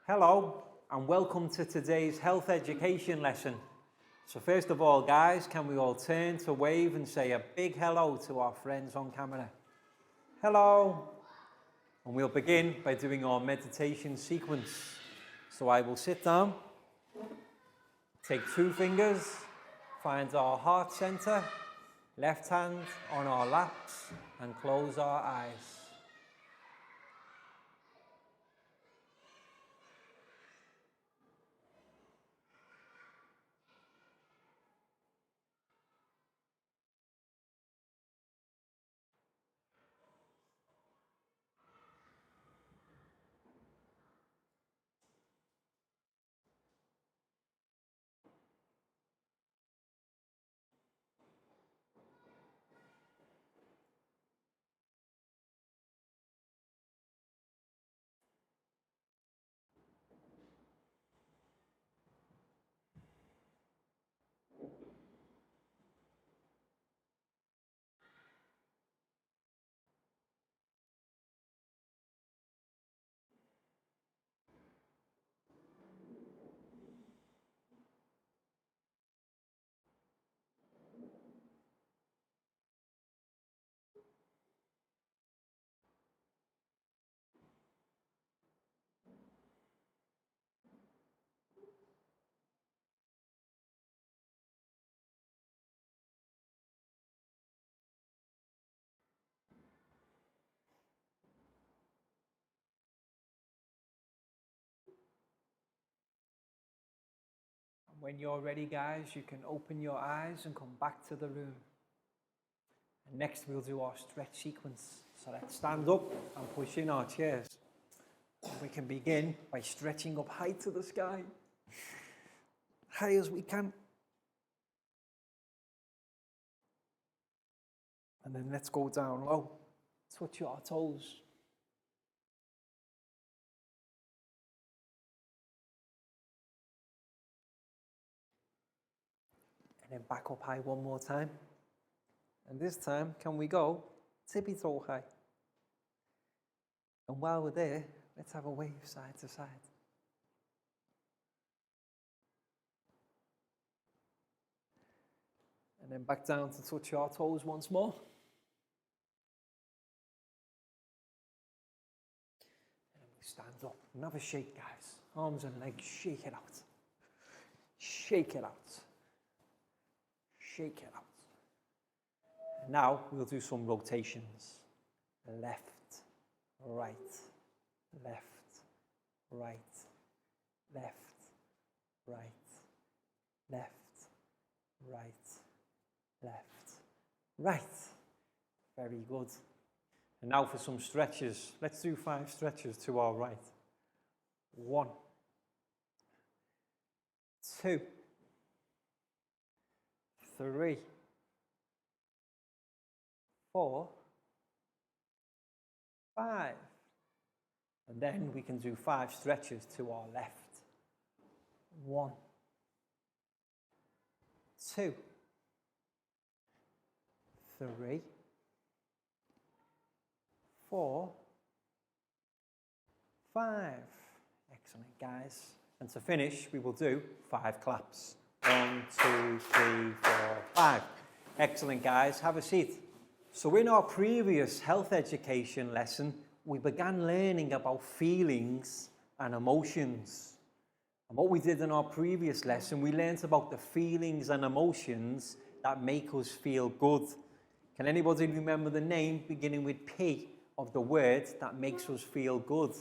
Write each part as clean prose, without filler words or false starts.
Hello and welcome to today's health education lesson. So first of all guys, can we all turn to wave and say a big hello to our friends on camera? Hello! And we'll begin by doing our meditation sequence. So I will sit down, take 2 fingers, find our heart center, left hand on our laps and close our eyes. When you're ready guys, you can open your eyes and come back to the room. And next we'll do our stretch sequence. So let's stand up and push in our chairs. And we can begin by stretching up high to the sky. High as we can. And then let's go down low. Touch our toes. And then back up high one more time. And this time, can we go tippy toe high? And while we're there, let's have a wave side to side. And then back down to touch our toes once more. And we stand up. Another shake, guys. Arms and legs, shake it out. Shake it out. Shake it out. And now we'll do some rotations. Left, right, left, right, left, right, left, right, left, right. Very good. And now for some stretches. Let's do 5 stretches to our right. 1, 2, 3, 4, 5. And then we can do 5 stretches to our left. 1, 2, 3, 4, 5. Excellent, guys. And to finish, we will do 5 claps. 1, 2, 3, 4, 5. Excellent, guys. Have a seat. So in our previous health education lesson, we began learning about feelings and emotions. And what we did in our previous lesson, we learned about the feelings and emotions that make us feel good. Can anybody remember the name beginning with P of the word that makes us feel good?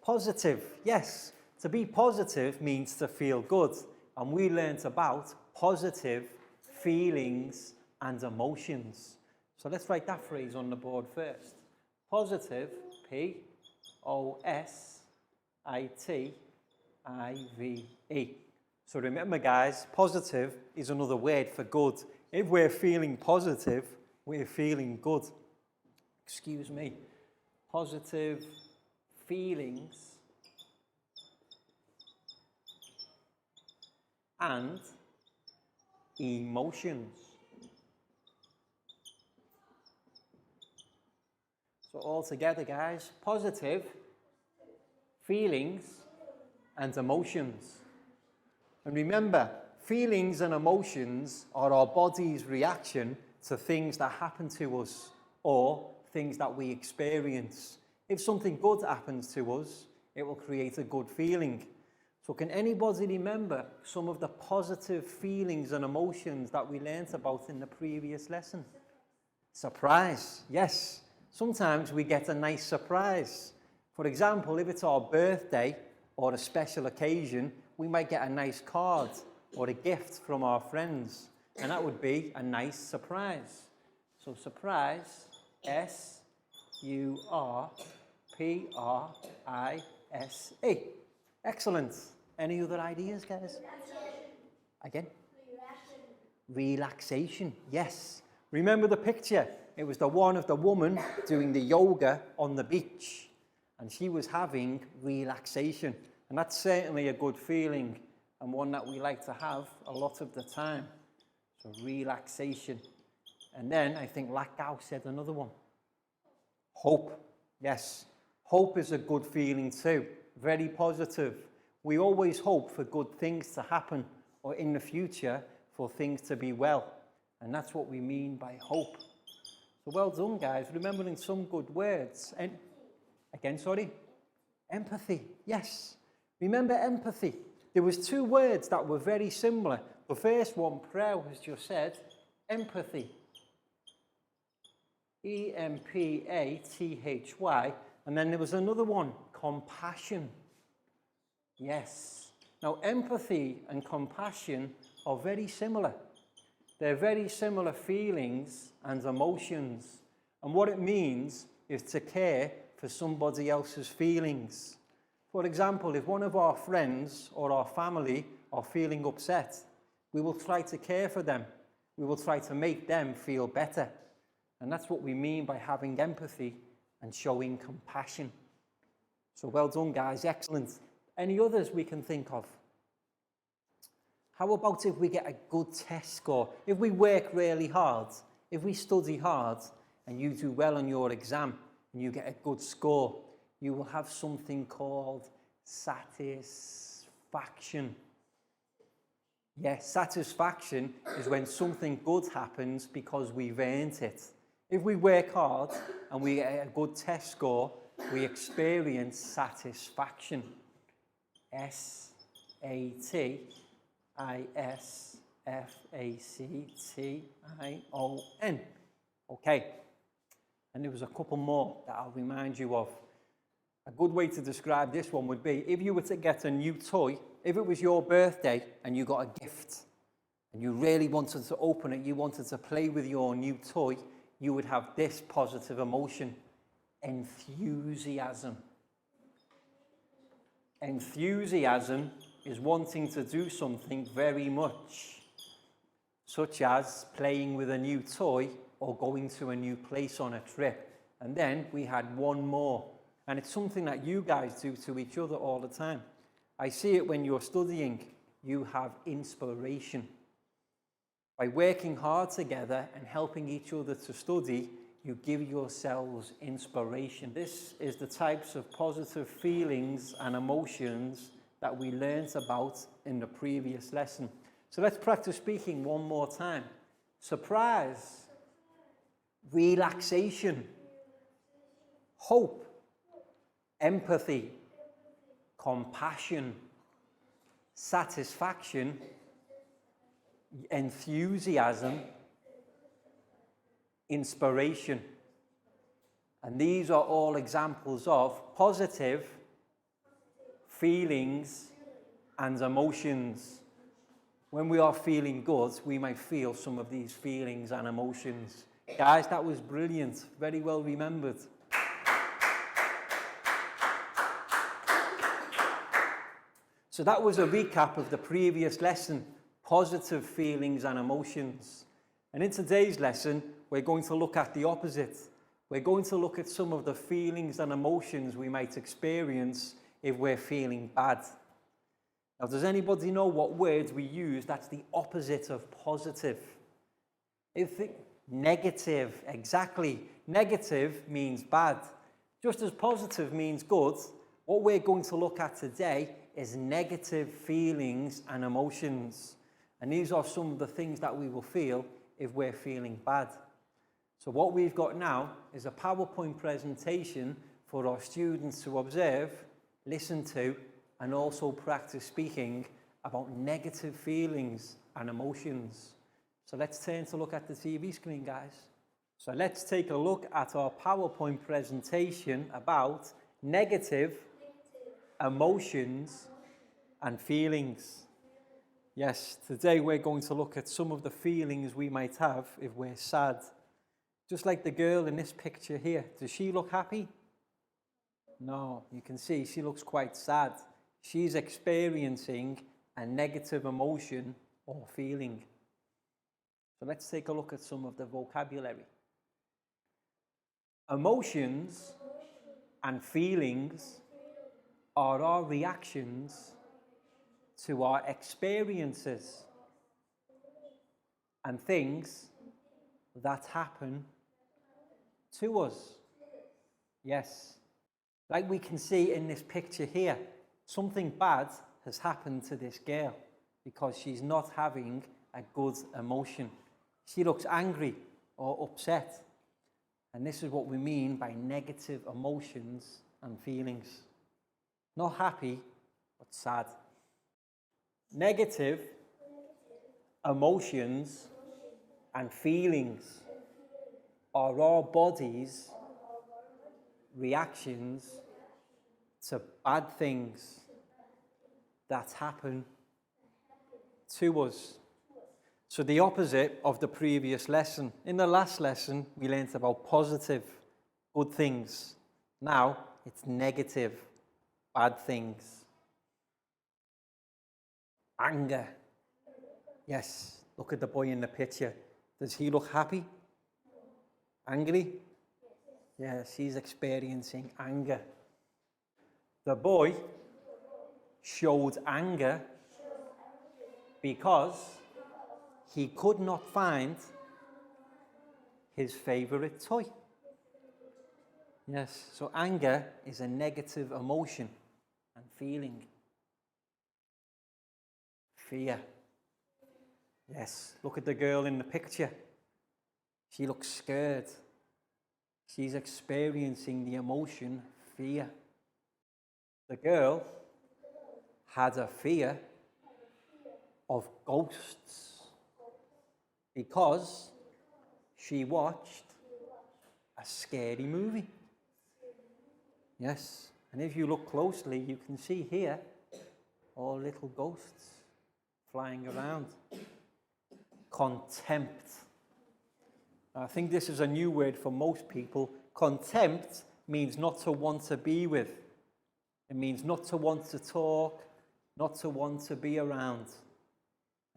Positive, yes. To be positive means to feel good. And we learnt about positive feelings and emotions. So let's write that phrase on the board first. Positive, P-O-S-I-T-I-V-E. So remember guys, positive is another word for good. If we're feeling positive, we're feeling good. Excuse me. Positive feelings and emotions. So all together, guys, positive feelings and emotions. And remember, feelings and emotions are our body's reaction to things that happen to us or things that we experience. If something good happens to us, it will create a good feeling. So can anybody remember some of the positive feelings and emotions that we learnt about in the previous lesson? Surprise, yes. Sometimes we get a nice surprise. For example, if it's our birthday or a special occasion, we might get a nice card or a gift from our friends, and that would be a nice surprise. So surprise, S-U-R-P-R-I-S-E. Excellent. Any other ideas, guys? Again? Relaxation, yes. Remember the picture? It was the one of the woman doing the yoga on the beach, and she was having relaxation. And that's certainly a good feeling, and one that we like to have a lot of the time. So relaxation. And then I think Lakau said another one. Hope. Yes. Hope is a good feeling too. Very positive. We always hope for good things to happen, or in the future for things to be well. And that's what we mean by hope. So well done, guys. Remembering some good words. And again, sorry. Empathy. Yes. Remember empathy. There was two words that were very similar. The first one, Prau has just said, empathy. E-M-P-A-T-H-Y. And then there was another one, compassion. Yes. Now, empathy and compassion are very similar. They're very similar feelings and emotions. And what it means is to care for somebody else's feelings. For example, if one of our friends or our family are feeling upset, we will try to care for them. We will try to make them feel better. And that's what we mean by having empathy and showing compassion. So well done, guys. Excellent. Any others we can think of? How about if we get a good test score? If we work really hard, if we study hard and you do well on your exam and you get a good score, you will have something called satisfaction. Yes, satisfaction is when something good happens because we've earned it. If we work hard and we get a good test score, we experience satisfaction. S-A-T-I-S-F-A-C-T-I-O-N. Okay. And there was a couple more that I'll remind you of. A good way to describe this one would be, if you were to get a new toy, if it was your birthday and you got a gift, and you really wanted to open it, you wanted to play with your new toy, you would have this positive emotion, enthusiasm. Enthusiasm is wanting to do something very much, such as playing with a new toy or going to a new place on a trip. And then we had one more, and it's something that you guys do to each other all the time. I see it when you're studying. You have inspiration. By working hard together and helping each other to study, you give yourselves inspiration. This is the types of positive feelings and emotions that we learned about in the previous lesson. So let's practice speaking one more time. Surprise, relaxation, hope, empathy, compassion, satisfaction, enthusiasm, inspiration. And these are all examples of positive feelings and emotions. When we are feeling good, we might feel some of these feelings and emotions. Guys, that was brilliant. Very well remembered. So that was a recap of the previous lesson, positive feelings and emotions. And in today's lesson, we're going to look at the opposite. We're going to look at some of the feelings and emotions we might experience if we're feeling bad. Now, does anybody know what words we use that's the opposite of positive? Negative, exactly. Negative means bad. Just as positive means good, What we're going to look at today is negative feelings and emotions. And these are some of the things that we will feel if we're feeling bad. So what we've got now is a PowerPoint presentation for our students to observe, listen to, and also practice speaking about negative feelings and emotions. So let's turn to look at the TV screen, guys. So let's take a look at our PowerPoint presentation about negative emotions and feelings. Yes, today we're going to look at some of the feelings we might have if we're sad. Just like the girl in this picture here. Does she look happy? No, you can see she looks quite sad. She's experiencing a negative emotion or feeling. So let's take a look at some of the vocabulary. Emotions and feelings are our reactions to our experiences and things that happen to us. Yes. Like we can see in this picture here, something bad has happened to this girl because she's not having a good emotion. She looks angry or upset. And this is what we mean by negative emotions and feelings. Not happy, but sad. Negative emotions and feelings are our body's reactions to bad things that happen to us. So the opposite of the previous lesson. In the last lesson, we learned about positive, good things. Now, it's negative, bad things. Anger. Yes, look at the boy in the picture. Does he look happy? Angry? Yes, he's experiencing anger. The boy showed anger because he could not find his favorite toy. Yes, so anger is a negative emotion and feeling. Fear. Yes, look at the girl in the picture. She looks scared. She's experiencing the emotion fear. The girl had a fear of ghosts because she watched a scary movie. Yes, and if you look closely, you can see here all little ghosts flying around. Contempt. I think this is a new word for most people. Contempt means not to want to be with. It means not to want to talk, not to want to be around.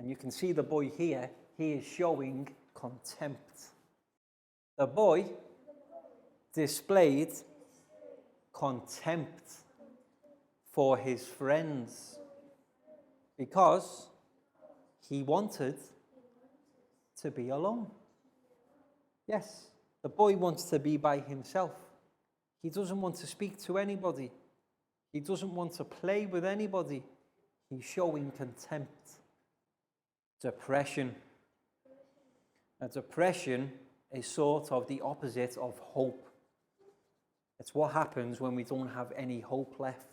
And you can see the boy here, he is showing contempt. The boy displayed contempt for his friends because he wanted to be alone. Yes, the boy wants to be by himself. He doesn't want to speak to anybody. He doesn't want to play with anybody. He's showing contempt. Depression. Now, depression is sort of the opposite of hope. It's what happens when we don't have any hope left.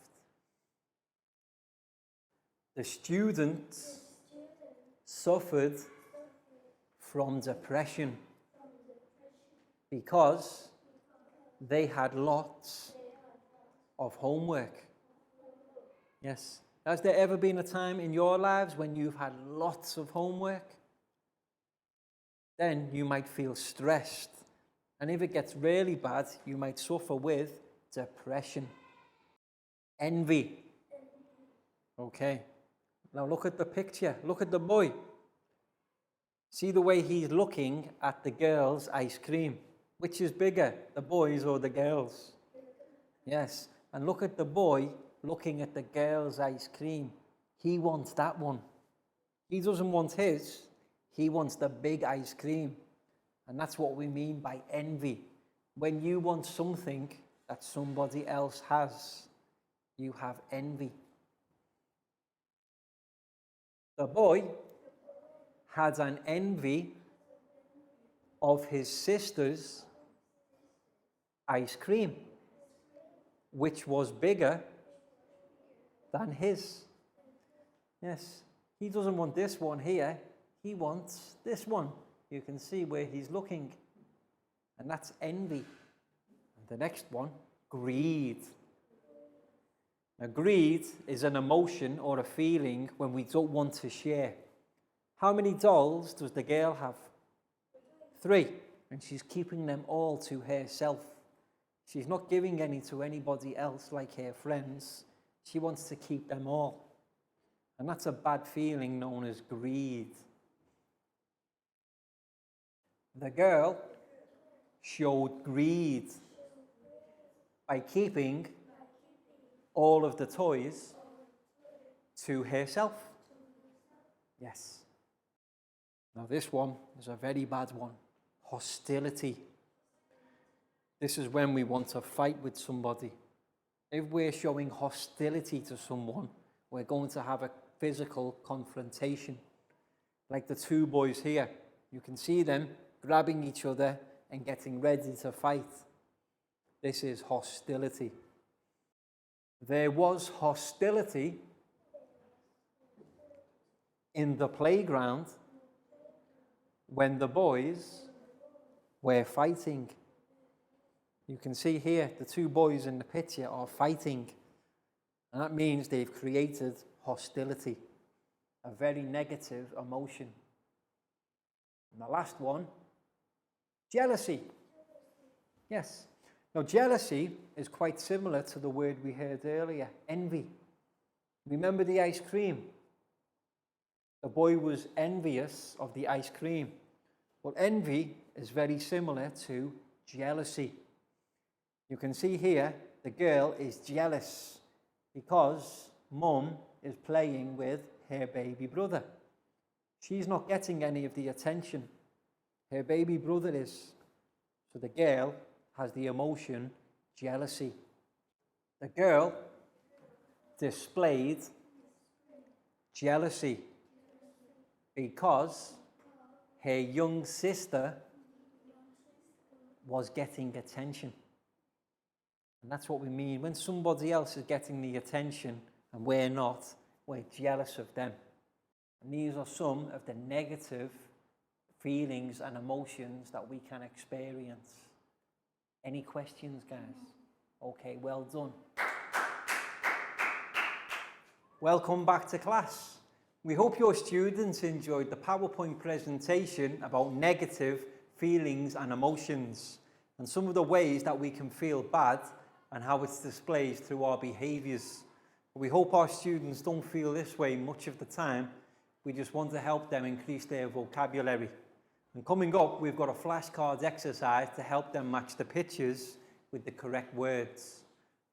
The students suffered from depression because they had lots of homework. Yes. Has there ever been a time in your lives when you've had lots of homework? Then you might feel stressed. And if it gets really bad, you might suffer with depression. Envy. Okay. Now look at the picture. Look at the boy. See the way he's looking at the girl's ice cream. Which is bigger, the boys or the girls? Yes. And look at the boy looking at the girl's ice cream. He wants that one. He doesn't want his. He wants the big ice cream. And that's what we mean by envy. When you want something that somebody else has. You have envy. The boy had an envy of his sister's ice cream, which was bigger than his. Yes, he doesn't want this one here. He wants this one. You can see where he's looking. And that's envy. And the next one, greed. Now, greed is an emotion or a feeling when we don't want to share. How many dolls does the girl have? 3. And she's keeping them all to herself. She's not giving any to anybody else like her friends. She wants to keep them all. And that's a bad feeling known as greed. The girl showed greed by keeping all of the toys to herself. Yes. Now this one is a very bad one. Hostility. This is when we want to fight with somebody. If we're showing hostility to someone, we're going to have a physical confrontation. Like the 2 boys here. You can see them grabbing each other and getting ready to fight. This is hostility. There was hostility in the playground when the boys were fighting. You can see here the 2 boys in the picture are fighting, and that means they've created hostility, a very negative emotion. And the last one, jealousy. Yes. Now, jealousy is quite similar to the word we heard earlier, envy. Remember the ice cream? The boy was envious of the ice cream. Well, envy is very similar to jealousy. You can see here, the girl is jealous because mum is playing with her baby brother. She's not getting any of the attention. Her baby brother is. So the girl has the emotion jealousy. The girl displayed jealousy because her young sister was getting attention. And that's what we mean. When somebody else is getting the attention and we're not, we're jealous of them. And these are some of the negative feelings and emotions that we can experience. Any questions, guys? Okay, well done. Welcome back to class. We hope your students enjoyed the PowerPoint presentation about negative feelings and emotions and some of the ways that we can feel bad and how it's displayed through our behaviours. We hope our students don't feel this way much of the time. We just want to help them increase their vocabulary. And coming up, we've got a flashcards exercise to help them match the pictures with the correct words.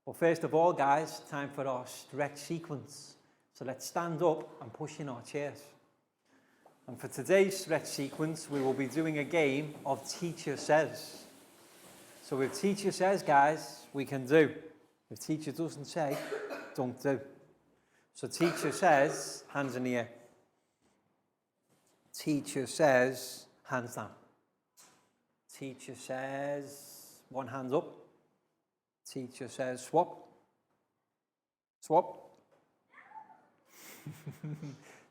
But first of all, guys, time for our stretch sequence. So let's stand up and push in our chairs. And for today's stretch sequence, we will be doing a game of Teacher Says. So if Teacher says, guys, we can do. If Teacher doesn't say, don't do. So Teacher says, hands in the air. Teacher says, hands down. Teacher says, one hand up. Teacher says, swap. Swap.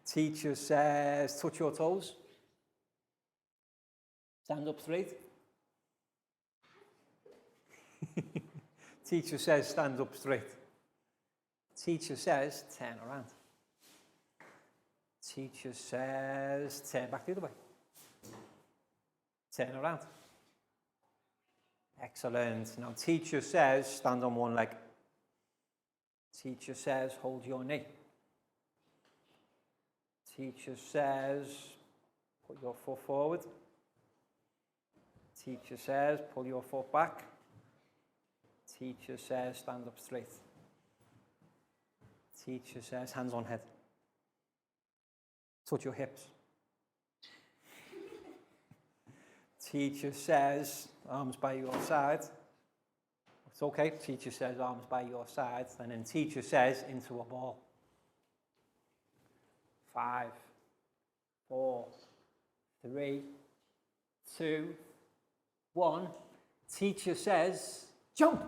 Teacher says, touch your toes. Stand up straight. Teacher says, stand up straight. Teacher says, turn around. Teacher says, turn back the other way. Turn around. Excellent. Now, teacher says, stand on one leg. Teacher says, hold your knee. Teacher says, put your foot forward. Teacher says, pull your foot back. Teacher says, stand up straight. Teacher says, hands on head. Touch your hips. Teacher says, arms by your side. It's okay. Teacher says arms by your sides, and then teacher says into a ball. 5, 4, 3, 2, 1. Teacher says, jump.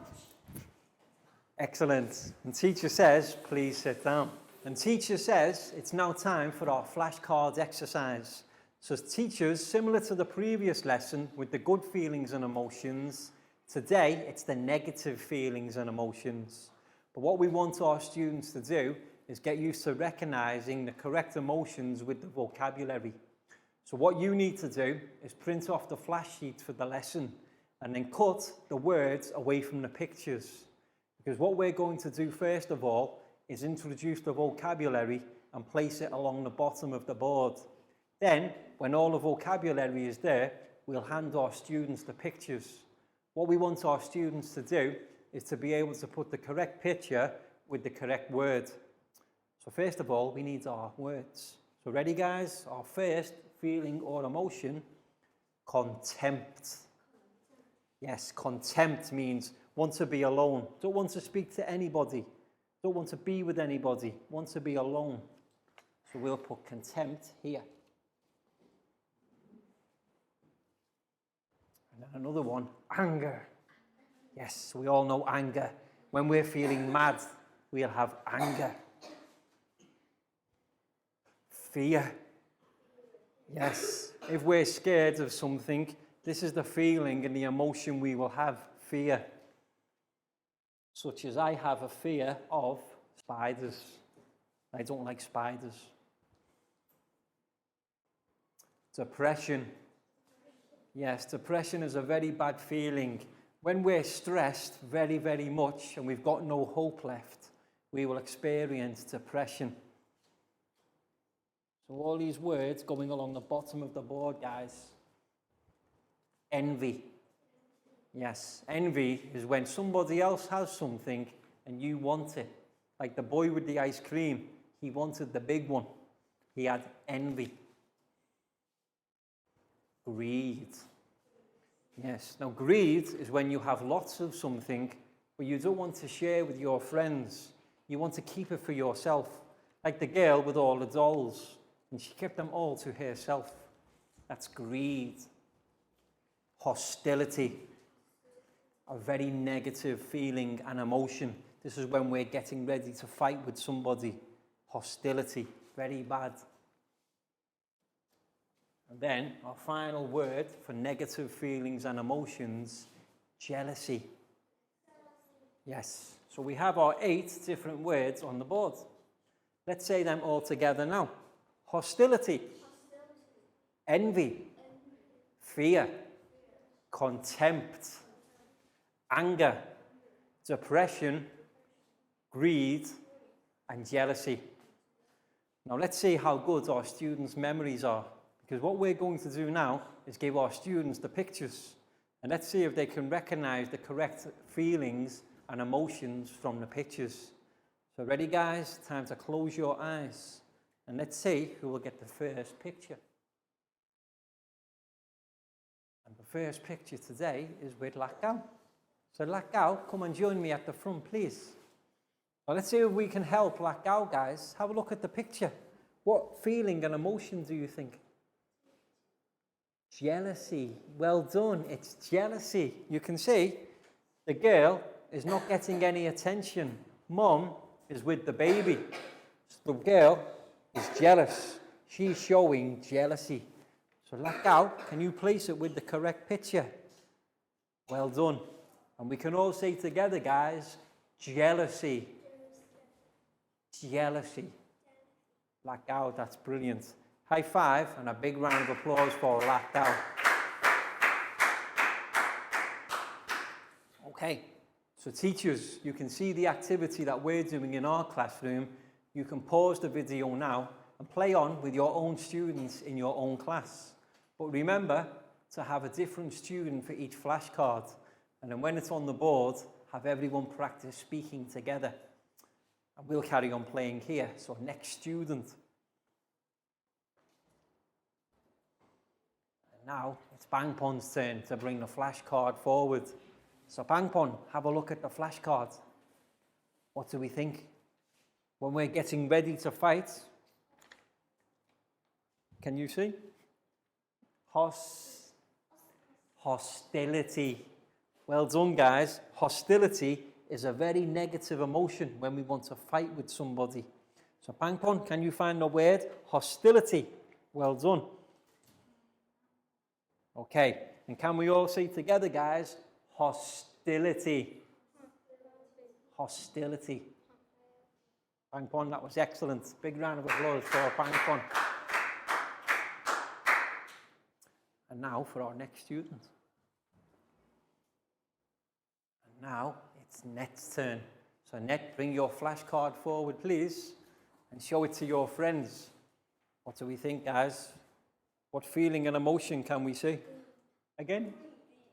Excellent. And teacher says, please sit down. And teacher says, it's now time for our flashcards exercise. So teachers, similar to the previous lesson with the good feelings and emotions, today it's the negative feelings and emotions. But what we want our students to do is get used to recognizing the correct emotions with the vocabulary. So what you need to do is print off the flash sheet for the lesson and then cut the words away from the pictures. Because what we're going to do first of all is introduce the vocabulary and place it along the bottom of the board. Then, when all the vocabulary is there, we'll hand our students the pictures. What we want our students to do is to be able to put the correct picture with the correct word. So first of all, we need our words. So ready, guys? Our first feeling or emotion, contempt. Yes, contempt means want to be alone, don't want to speak to anybody, don't want to be with anybody, want to be alone. So we'll put contempt here. And then another one, anger. Yes, we all know anger. When we're feeling mad, we'll have anger. Fear. Yes, if we're scared of something, this is the feeling and the emotion we will have, fear. Such as I have a fear of spiders. I don't like spiders. Depression. Yes, depression is a very bad feeling. When we're stressed very, very much and we've got no hope left, we will experience depression. So all these words going along the bottom of the board, guys. Envy. Yes, envy is when somebody else has something and you want it. Like the boy with the ice cream, he wanted the big one. He had envy. Greed. Yes, now greed is when you have lots of something, but you don't want to share with your friends. You want to keep it for yourself. Like the girl with all the dolls, and she kept them all to herself. That's greed. Hostility. A very negative feeling and emotion. This is when we're getting ready to fight with somebody. Hostility, very bad. And then our final word for negative feelings and emotions, jealousy. Yes, so we have our 8 different words on the board. Let's say them all together now. Hostility, envy, fear, contempt, anger, depression, greed, and jealousy. Now let's see how good our students' memories are, because what we're going to do now is give our students the pictures, and let's see if they can recognize the correct feelings and emotions from the pictures. So ready, guys? Time to close your eyes, and let's see who will get the first picture. And the first picture today is with Lakao. So Lakao, come and join me at the front, please. Well, let's see if we can help Lakao, guys. Have a look at the picture. What feeling and emotion do you think? Jealousy. Well done. It's jealousy. You can see the girl is not getting any attention. Mom is with the baby. So the girl is jealous. She's showing jealousy. So Lakao, can you place it with the correct picture? Well done. And we can all say together, guys, jealousy. Jealousy. Lakao, that's brilliant. High five and a big round of applause for Lakao. Okay, so teachers, you can see the activity that we're doing in our classroom. You can pause the video now and play on with your own students in your own class. But remember to have a different student for each flashcard. And then when it's on the board, have everyone practice speaking together. And we'll carry on playing here. So next student. And now it's Bangpon's turn to bring the flashcard forward. So Pangpon, have a look at the flashcard. What do we think? When we're getting ready to fight, can you see? Hostility. Well done, guys. Hostility is a very negative emotion when we want to fight with somebody. So Pangpon, can you find the word hostility? Well done. Okay, and can we all say together, guys, hostility? Hostility. Pangpon, that was excellent. Big round of applause for Pangpon. And now for our next student. And now it's Net's turn. So Net, bring your flashcard forward, please, and show it to your friends. What do we think, guys? What feeling and emotion can we see? Again?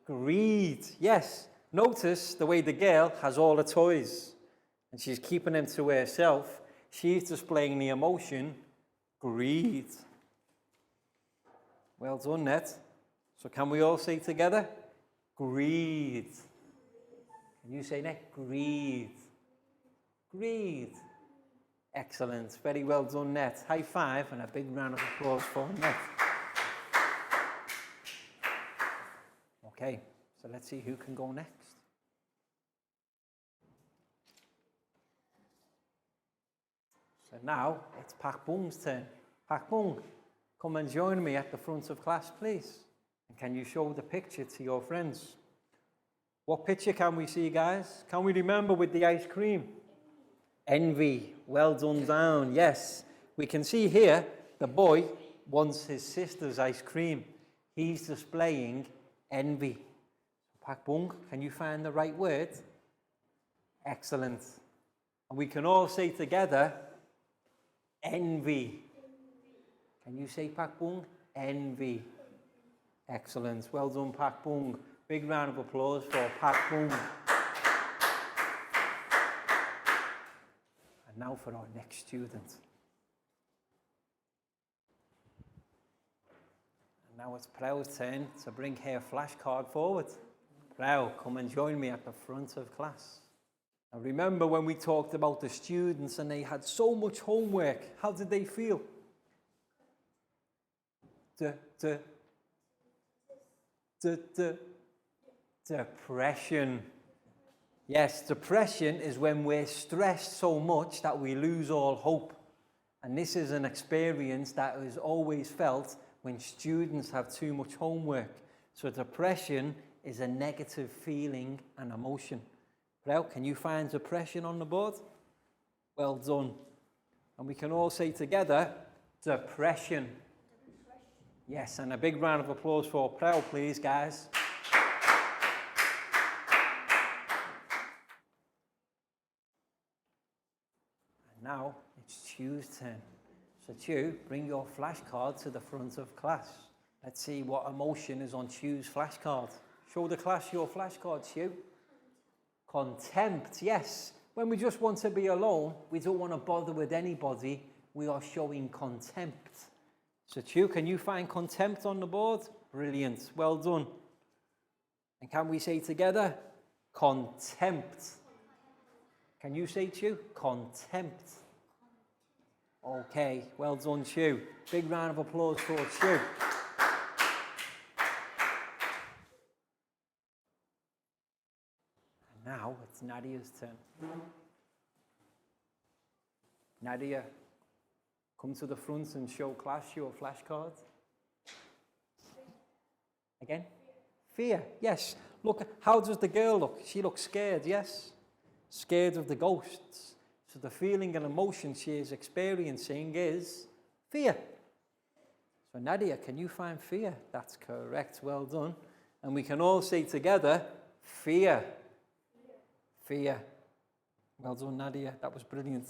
Greed. Yes. Notice the way the girl has all the toys and she's keeping them to herself. She's displaying the emotion, greed. Well done, Net. So can we all say together? Greed. Can you say, Net? Greed. Greed. Excellent. Very well done, Net. High five and a big round of applause for Net. Okay, so let's see who can go next. So now it's Pak Bung's turn. Pak Bung, come and join me at the front of class, please. And can you show the picture to your friends? What picture can we see, guys? Can we remember with the ice cream? Envy. Well done down. Yes. We can see here the boy wants his sister's ice cream. He's displaying envy. Pak Bung, can you find the right word? Excellent. And we can all say together, envy. Can you say, Pak Bung? Envy. Excellent. Well done, Pak Bung. Big round of applause for Pak Bung. And now for our next student. And now it's Prau's turn to bring her flashcard forward. Prau, come and join me at the front of class. Now remember when we talked about the students and they had so much homework, how did they feel? Depression. Yes, depression is when we're stressed so much that we lose all hope. And this is an experience that is always felt when students have too much homework. So depression is a negative feeling and emotion. Well, can you find depression on the board? Well done. And we can all say together, depression. Yes, and a big round of applause for Prel, please, guys. And now it's Chu's turn. So Chu, bring your flashcard to the front of class. Let's see what emotion is on Chu's flashcard. Show the class your flashcard, Chu. Contempt, yes. When we just want to be alone, we don't want to bother with anybody, we are showing contempt. So Chu, can you find contempt on the board? Brilliant, well done. And can we say together, contempt? Can you say, Chu? Contempt. Okay, well done, Chu. Big round of applause for Chu. Now it's Nadia's turn. Nadia, come to the front and show class your flashcard. Again? Fear, yes. Look, how does the girl look? She looks scared, yes? Scared of the ghosts. So the feeling and emotion she is experiencing is fear. So Nadia, can you find fear? That's correct, well done. And we can all say together, fear. Fear. Well done, Nadia. That was brilliant.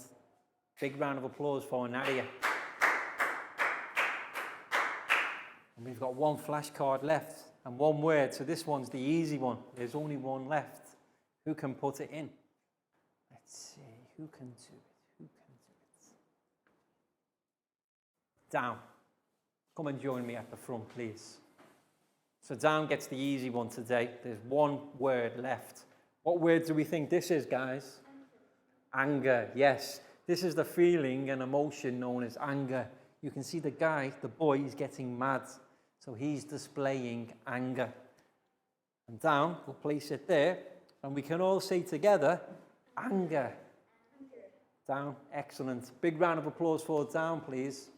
Big round of applause for Nadia. And we've got one flashcard left and one word. So this one's the easy one. There's only one left. Who can put it in? Let's see. Who can do it? Who can do it? Down. Come and join me at the front, please. So down gets the easy one today. There's one word left. What word do we think this is, guys? Anger, yes. This is the feeling and emotion known as anger. You can see the guy, the boy, is getting mad. So he's displaying anger. And down, we'll place it there. And we can all say together, anger. Down, excellent. Big round of applause for down, please.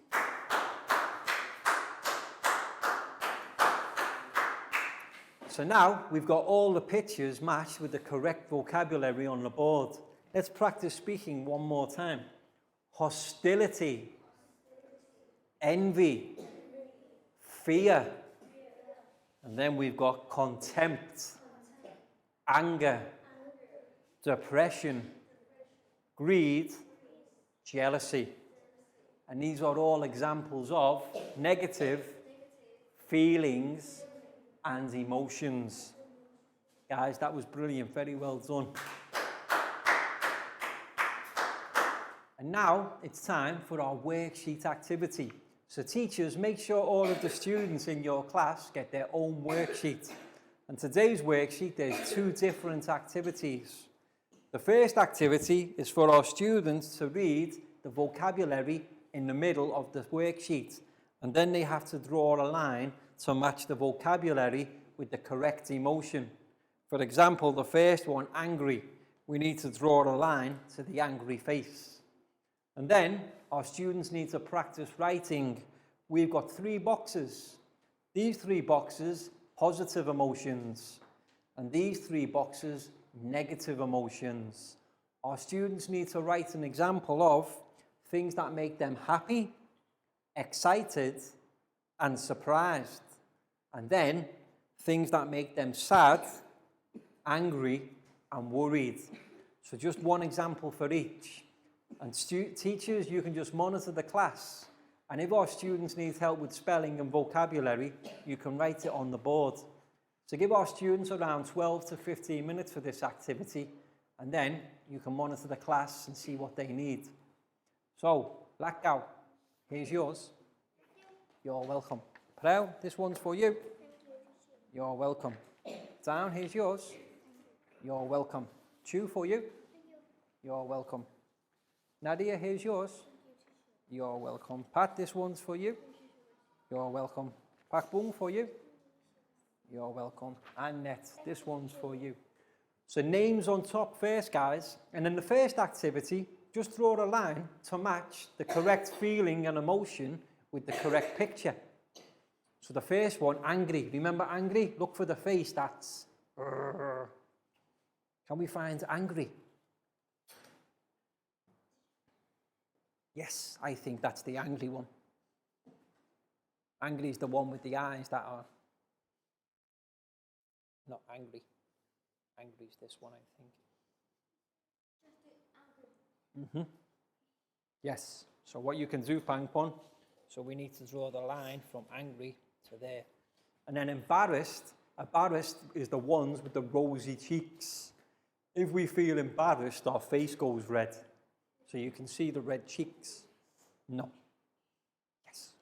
So now we've got all the pictures matched with the correct vocabulary on the board. Let's practice speaking one more time. Hostility, envy, fear, and then we've got contempt, anger, depression, greed, jealousy. And these are all examples of negative feelings and emotions. Guys, that was brilliant. Very well done. And now it's time for our worksheet activity. So teachers, make sure all of the students in your class get their own worksheet. And today's worksheet, there's two different activities. The first activity is for our students to read the vocabulary in the middle of the worksheet. And then they have to draw a line to match the vocabulary with the correct emotion. For example, the first one, angry. We need to draw a line to the angry face. And then our students need to practice writing. We've got 3 boxes. These 3 boxes, positive emotions. And these 3 boxes, negative emotions. Our students need to write an example of things that make them happy, excited, and surprised. And then things that make them sad, angry, and worried. So just one example for each. And teachers, you can just monitor the class. And if our students need help with spelling and vocabulary, you can write it on the board. So give our students around 12 to 15 minutes for this activity, and then you can monitor the class and see what they need. So, Lakgao, here's yours. You're welcome. Prao, this one's for you. You're welcome. Down, here's yours. You're welcome. Chu, for you. You're welcome. Nadia, here's yours. You're welcome. Pat, this one's for you. You're welcome. Pak Bung, for you. You're welcome. And Net, this one's for you. So names on top first, guys. And in the first activity, just draw a line to match the correct feeling and emotion with the correct picture. So the first one, angry. Remember angry? Look for the face, that's... Can we find angry? Yes, I think that's the angry one. Angry is the one with the eyes that are not angry. Angry is this one, I think. Yes. So what you can do, Pangpon, so we need to draw the line from angry to there. And then embarrassed is the ones with the rosy cheeks. If we feel embarrassed, our face goes red. So you can see the red cheeks. No. Yes.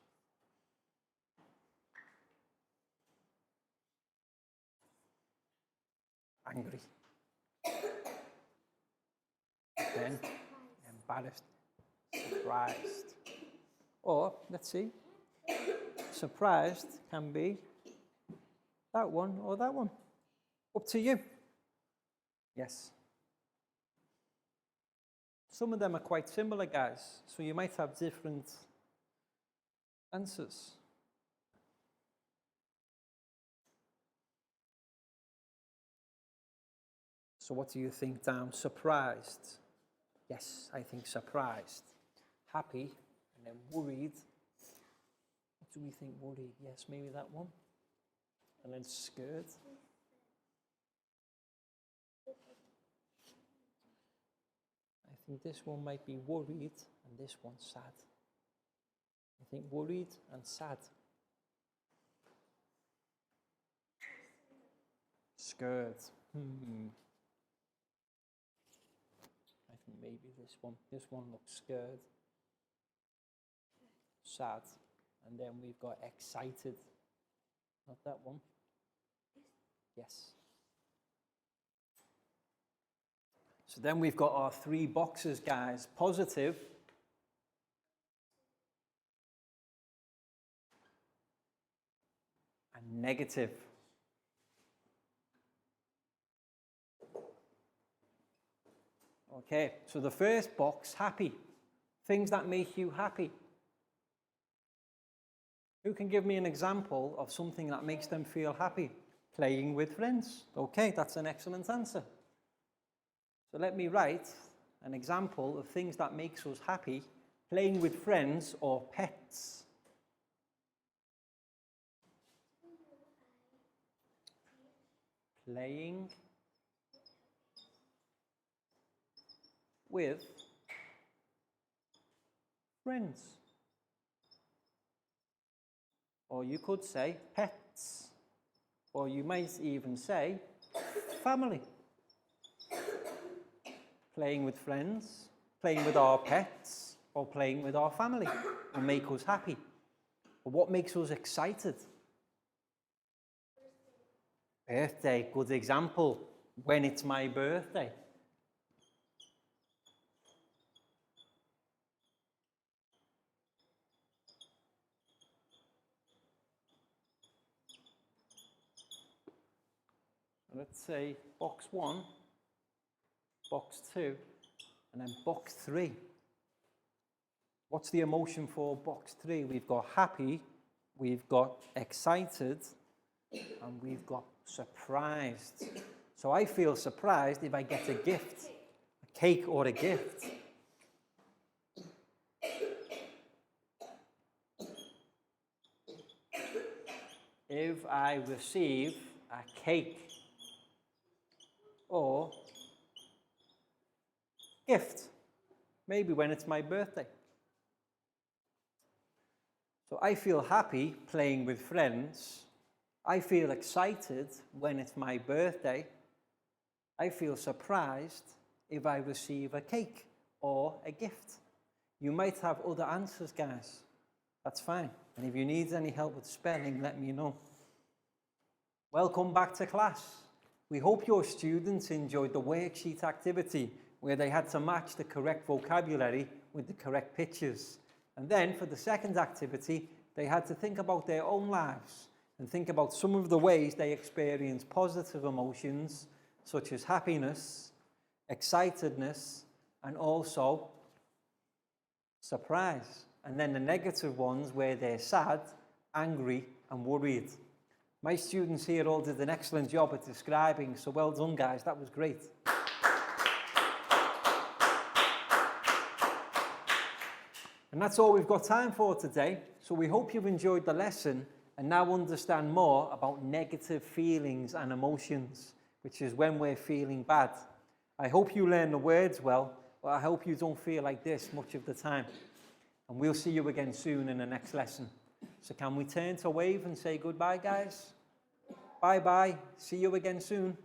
Angry. Then embarrassed. Surprised. Or, let's see. Surprised can be that one or that one. Up to you. Yes. Some of them are quite similar, guys, so you might have different answers. So what do you think down? Surprised. Yes, I think surprised. Happy, and then worried. What do we think worried? Yes, maybe that one. And then scared. I think this one might be worried, and this one's sad. I think worried and sad. Scared. I think maybe this one. This one looks scared. Sad. And then we've got excited. Not that one. Yes. So then we've got our 3 boxes, guys. Positive, and negative. Okay, so the first box, happy. Things that make you happy. Who can give me an example of something that makes them feel happy? Playing with friends. Okay, that's an excellent answer. So let me write an example of things that makes us happy. Playing with friends or pets. Playing with friends. Or you could say pets. Or you might even say family. Playing with friends, playing with our pets, or playing with our family will make us happy. But what makes us excited? Birthday, good example. When it's my birthday. Let's say box 1, box 2, and then box 3. What's the emotion for box 3? We've got happy, we've got excited, and we've got surprised. So I feel surprised if I get a gift, a cake or a gift. If I receive a cake or gift, maybe when it's my birthday. So I feel happy playing with friends. I feel excited when it's my birthday. I feel surprised if I receive a cake or a gift. You might have other answers, guys. That's fine. And if you need any help with spelling, let me know. Welcome back to class. We hope your students enjoyed the worksheet activity where they had to match the correct vocabulary with the correct pictures. And then for the second activity, they had to think about their own lives and think about some of the ways they experience positive emotions such as happiness, excitedness, and also surprise. And then the negative ones where they're sad, angry, and worried. My students here all did an excellent job at describing, so well done, guys. That was great. And that's all we've got time for today. So we hope you've enjoyed the lesson and now understand more about negative feelings and emotions, which is when we're feeling bad. I hope you learn the words well, but I hope you don't feel like this much of the time. And we'll see you again soon in the next lesson. So can we turn to wave and say goodbye, guys? Bye-bye. See you again soon.